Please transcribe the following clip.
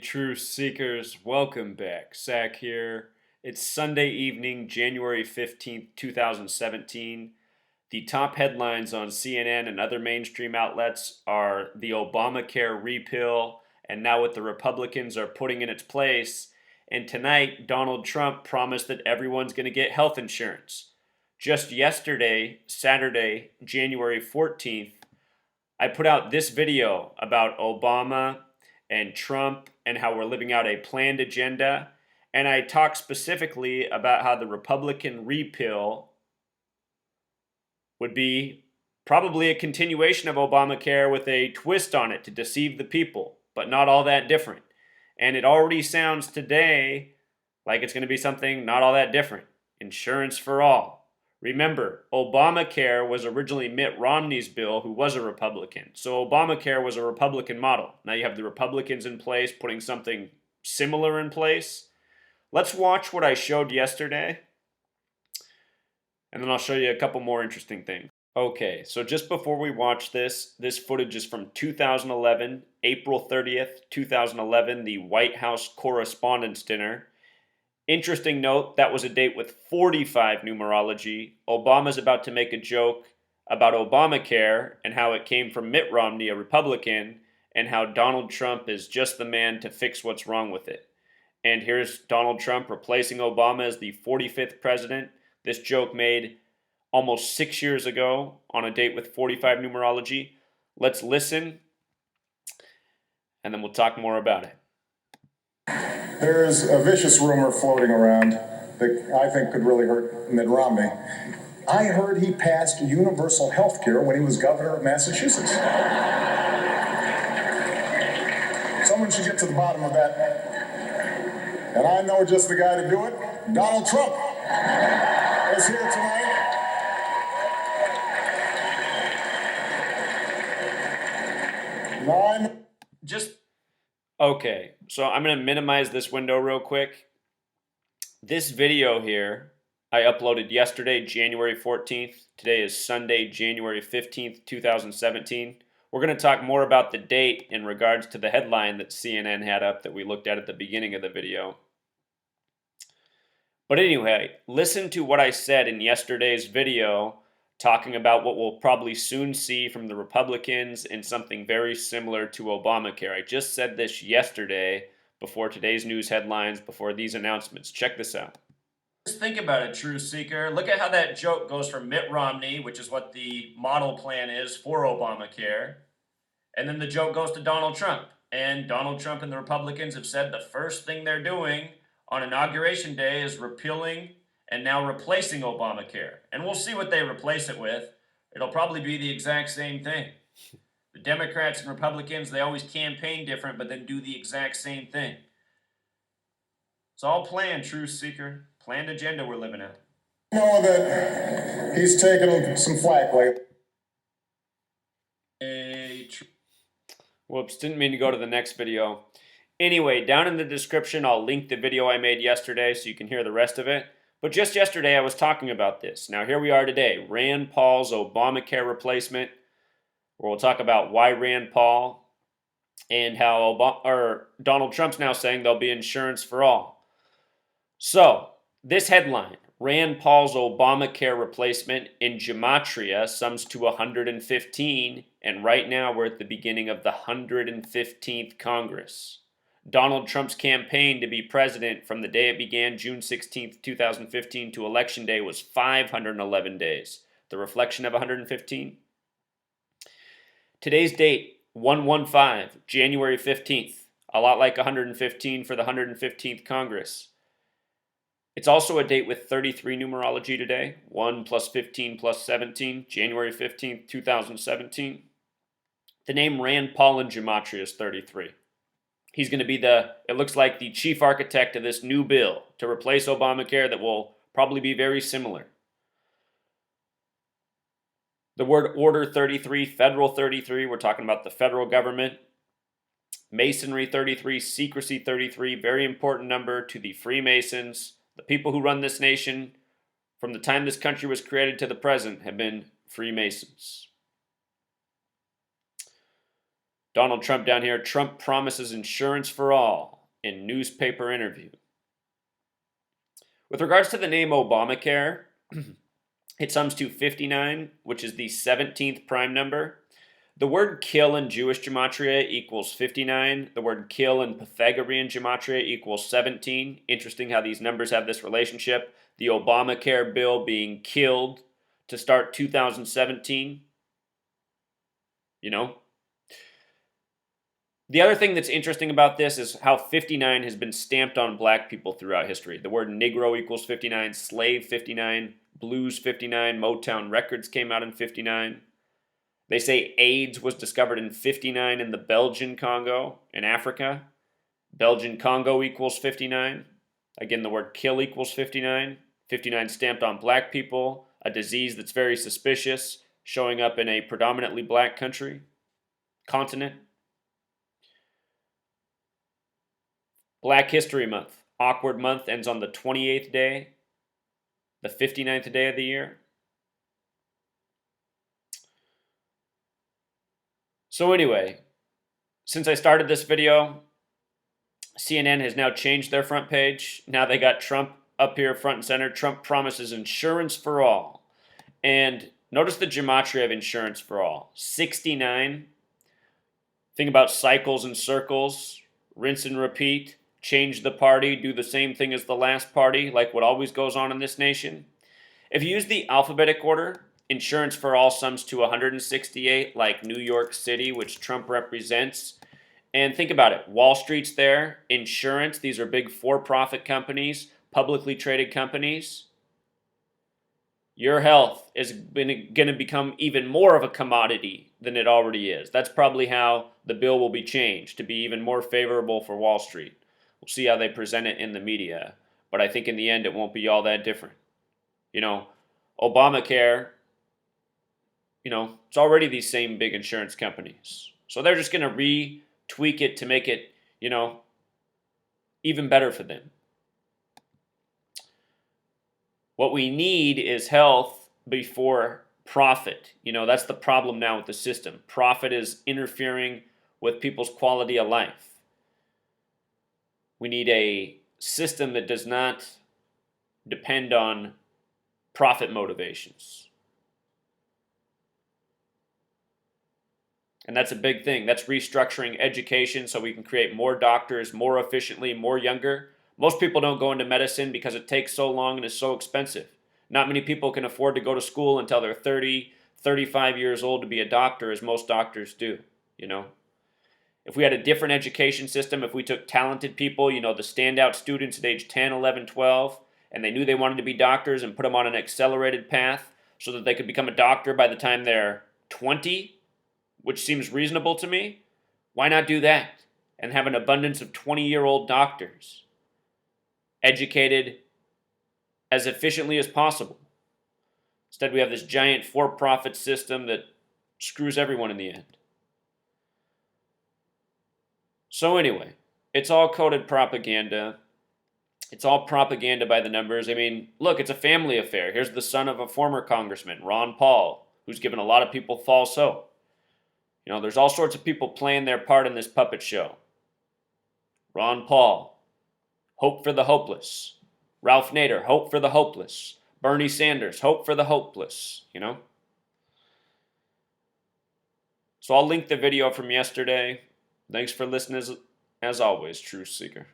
Truth Seekers, welcome back. Zach here. It's Sunday evening, January 15th, 2017. The top headlines on CNN and other mainstream outlets are the Obamacare repeal, and now what the Republicans are putting in its place. And tonight, Donald Trump promised that everyone's going to get health insurance. Just yesterday, Saturday, January 14th, I put out this video about Obama and Trump and how we're living out a planned agenda. And I talk specifically about how the Republican repeal would be probably a continuation of Obamacare with a twist on it to deceive the people, but not all that different. And it already sounds today like it's going to be something not all that different. Insurance for all. Remember, Obamacare was originally Mitt Romney's bill, who was a Republican. So Obamacare was a Republican model. Now you have the Republicans in place putting something similar in place. Let's watch what I showed yesterday, and then I'll show you a couple more interesting things. Okay, so just before we watch this footage is from 2011, April 30th, 2011, the White House Correspondents' Dinner. Interesting note, that was a date with 45 numerology. Obama's about to make a joke about Obamacare and how it came from Mitt Romney, a Republican, and how Donald Trump is just the man to fix what's wrong with it. And here's Donald Trump replacing Obama as the 45th president. This joke made almost 6 years ago on a date with 45 numerology. Let's listen, and then we'll talk more about it. There's a vicious rumor floating around that I think could really hurt Mitt Romney. I heard he passed universal health care when he was governor of Massachusetts. Someone should get to the bottom of that. And I know just the guy to do it. Donald Trump is here tonight. Okay, so I'm going to minimize this window real quick. This video here, I uploaded yesterday, January 14th. Today is Sunday, January 15th, 2017. We're going to talk more about the date in regards to the headline that CNN had up that we looked at the beginning of the video. But anyway, listen to what I said in yesterday's video talking about what we'll probably soon see from the Republicans and something very similar to Obamacare. I just said this yesterday before today's news headlines, before these announcements. Check this out. Just think about it, Truth Seeker. Look at how that joke goes from Mitt Romney, which is what the model plan is for Obamacare, and then the joke goes to Donald Trump. And Donald Trump and the Republicans have said the first thing they're doing on Inauguration Day is repealing and now replacing Obamacare. And we'll see what they replace it with. It'll probably be the exact same thing. The Democrats and Republicans, they always campaign different, but then do the exact same thing. It's all planned, Truth Seeker. Planned agenda we're living at. I know that he's taken some flack lately. Whoops, didn't mean to go to the next video. Anyway, down in the description, I'll link the video I made yesterday so you can hear the rest of it. But just yesterday, I was talking about this. Now, here we are today. Rand Paul's Obamacare replacement, where we'll talk about why Rand Paul and how Donald Trump's now saying there'll be insurance for all. So, this headline, Rand Paul's Obamacare replacement in gematria sums to 115, and right now we're at the beginning of the 115th Congress. Donald Trump's campaign to be president from the day it began, June 16th, 2015, to Election Day was 511 days. The reflection of 115? Today's date, 115, January 15th. A lot like 115 for the 115th Congress. It's also a date with 33 numerology today. 1 plus 15 plus 17, January 15th, 2017. The name Rand Paul in gematria is 33. He's going to be it looks like the chief architect of this new bill to replace Obamacare that will probably be very similar. The word Order 33, Federal 33, we're talking about the federal government. Masonry 33, Secrecy 33, very important number to the Freemasons. The people who run this nation from the time this country was created to the present have been Freemasons. Donald Trump down here. Trump promises insurance for all in newspaper interview. With regards to the name Obamacare, it sums to 59, which is the 17th prime number. The word kill in Jewish gematria equals 59. The word kill in Pythagorean gematria equals 17. Interesting how these numbers have this relationship. The Obamacare bill being killed to start 2017. You know? The other thing that's interesting about this is how 59 has been stamped on black people throughout history. The word Negro equals 59, slave 59, blues 59, Motown Records came out in 59. They say AIDS was discovered in 59 in the Belgian Congo in Africa. Belgian Congo equals 59. Again, the word kill equals 59. 59 stamped on black people, a disease that's very suspicious, showing up in a predominantly black continent. Black History Month. Awkward month ends on the 28th day, the 59th day of the year. So anyway, since I started this video, CNN has now changed their front page. Now they got Trump up here front and center. Trump promises insurance for all. And notice the gematria of insurance for all. 69. Think about cycles and circles. Rinse and repeat. Change the party. Do the same thing as the last party, like what always goes on in this nation. If you use the alphabetic order, insurance for all sums to 168, like New York City, which Trump represents. And think about it. Wall Street's there. Insurance. These are big for-profit companies, publicly traded companies. Your health is going to become even more of a commodity than it already is. That's probably how the bill will be changed to be even more favorable for Wall Street. We'll see how they present it in the media. But I think in the end, it won't be all that different. You know, Obamacare, it's already these same big insurance companies. So they're just going to retweak it to make it, even better for them. What we need is health before profit. That's the problem now with the system. Profit is interfering with people's quality of life. We need a system that does not depend on profit motivations. And that's a big thing. That's restructuring education so we can create more doctors more efficiently, more younger. Most people don't go into medicine because it takes so long and is so expensive. Not many people can afford to go to school until they're 30, 35 years old to be a doctor, as most doctors do, If we had a different education system, if we took talented people, the standout students at age 10, 11, 12, and they knew they wanted to be doctors and put them on an accelerated path so that they could become a doctor by the time they're 20, which seems reasonable to me, why not do that and have an abundance of 20-year-old doctors educated as efficiently as possible? Instead, we have this giant for-profit system that screws everyone in the end. So anyway, it's all coded propaganda. It's all propaganda by the numbers. I mean, look, it's a family affair. Here's the son of a former congressman, Ron Paul, who's given a lot of people false hope. There's all sorts of people playing their part in this puppet show. Ron Paul, hope for the hopeless. Ralph Nader, hope for the hopeless. Bernie Sanders, hope for the hopeless, So I'll link the video from yesterday. Thanks for listening as always, Truth Seeker.